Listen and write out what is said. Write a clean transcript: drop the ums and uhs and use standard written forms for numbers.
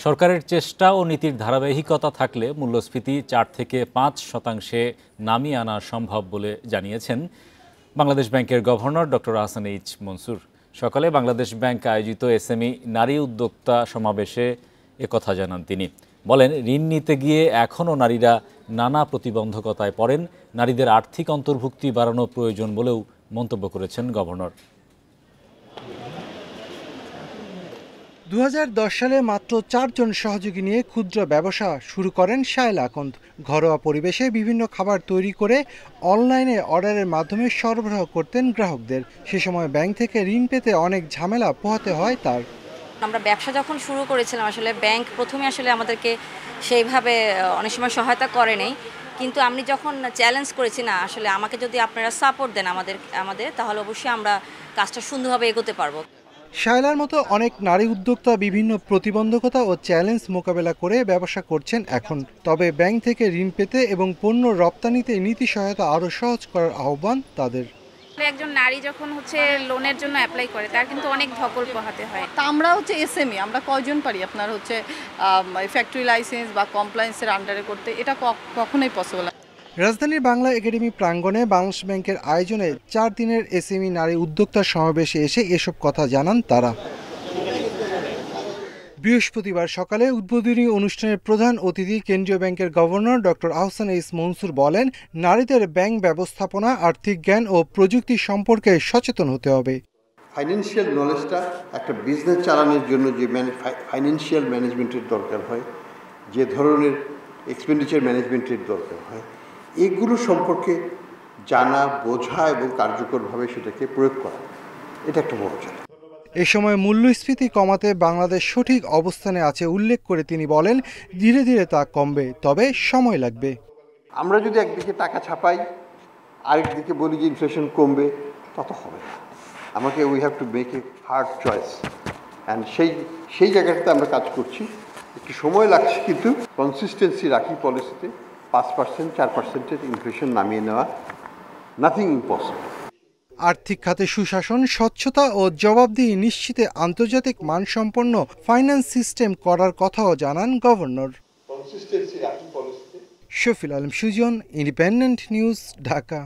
সরকারের চেষ্টা ও নীতির ধারাবাহিকতা থাকলে মূল্যস্ফীতি ৪ থেকে ৫% নামিয়ে আনা সম্ভব বলে জানিয়েছেন বাংলাদেশ ব্যাংকের governor doctor Ahsan H Mansur. সকালে বাংলাদেশ ব্যাংক আয়োজিত এসএমই নারী উদ্যোক্তা সমাবেশে একথা জানান তিনি। বলেন, ঋণ নিতে গিয়ে এখনও নারীরা নানা প্রতিবন্ধকতায় পড়েন। নারীদের আর্থিক অন্তর্ভুক্তি বাড়ানো প্রয়োজন বলেও মন্তব্য করেছেন গভর্নর। ২০১০ সালে মাত্র ৪ জন সহযোগী নিয়ে ক্ষুদ্র ব্যবসা শুরু করেন শায়লা আকন্দ। ঘরোয়া পরিবেশে বিভিন্ন খাবার তৈরি করে অনলাইনে অর্ডারের মাধ্যমে সরবরাহ করতেন গ্রাহকদের। সে সময় ব্যাংক থেকে ঋণ পেতে অনেক ঝামেলা পোহাতে হয় তার। আমরা ব্যবসা যখন শুরু করেছিলাম, আসলে ব্যাংক প্রথমে আসলে আমাদেরকে সেইভাবে অনেক সময় সহায়তা করে নেই, কিন্তু আমি যখন চ্যালেঞ্জ করেছি, না আসলে আমাকে যদি আপনারা সাপোর্ট দেন আমাদের তাহলে অবশ্যই আমরা কাজটা সুন্দরভাবে এগোতে পারবো। শায়লার মতো অনেক নারী উদ্যোক্তা বিভিন্ন প্রতিবন্ধকতা ও চ্যালেঞ্জ মোকাবেলা করে ব্যবসা করছেন এখন। তবে ব্যাংক থেকে ঋণ পেতে এবং পণ্য রপ্তানিতে নীতি সহায়তা আরও সহজ করার আহ্বান তাদের। একজন নারী যখন লোনের জন্য অ্যাপ্লাই করে, তার কিন্তু অনেক ধকল পোহাতে হয়। তা আমরা এসএমই, আমরা কয়জন পারি আপনার ফ্যাক্টরি লাইসেন্স বা কমপ্লায়েন্সের আন্ডারে করতে? এটা কখনোই পসিবল। রাজধানীর বাংলা একাডেমি প্রাঙ্গণে বাংলাদেশ ব্যাংকের আয়োজনে ৪ দিনের এসএমই নারী উদ্যোক্তা সমাবেশে এসে এসব কথা জানান তারা। বৃহস্পতিবার সকালে উদ্বোধনী অনুষ্ঠানের প্রধান অতিথি কেন্দ্রীয় ব্যাংকের governor doctor Ahsan H Mansur বলেন, নারীদের ব্যাংক ব্যবস্থাপনা, আর্থিক জ্ঞান ও প্রযুক্তি সম্পর্কে সচেতন হতে হবে। ফাইন্যান্সিয়াল নলেজটা একটা বিজনেস চালানোর জন্য যে ফাইন্যান্সিয়াল ম্যানেজমেন্টের দরকার হয়, যে ধরনের এক্সপেন্ডিচার ম্যানেজমেন্টের দরকার হয়, এগুলো সম্পর্কে জানা, বোঝা এবং কার্যকরভাবে সেটাকে প্রয়োগ করা, এটা একটা বড় চ্যালেঞ্জ। এ সময় মূল্যস্ফীতি কমাতে বাংলাদেশ সঠিক অবস্থানে আছে উল্লেখ করে তিনি বলেন, ধীরে ধীরে তা কমবে, তবে সময় লাগবে। আমরা যদি একদিকে টাকা ছাপাই, আরেকদিকে বলি যে ইনফ্লেশন কমবে, তত হবে না। আমাকে we have to make a hard choice, and সেই জায়গাটাতে আমরা কাজ করছি। একটু সময় লাগছে, কিন্তু কনসিস্টেন্সি রাখি পলিসিতে। 5%, 4% ইনফ্লেশন নামিয়ে নেওয়া, নাথিং ইম্পসিবল। আর্থিক খাতে সুশাসন, স্বচ্ছতা ও জবাবদিহি নিশ্চিতে আন্তর্জাতিক মানসম্পন্ন ফাইন্যান্স সিস্টেম করার কথাও জানান governor. Shafil Alam Sujon, Independent News, Dhaka.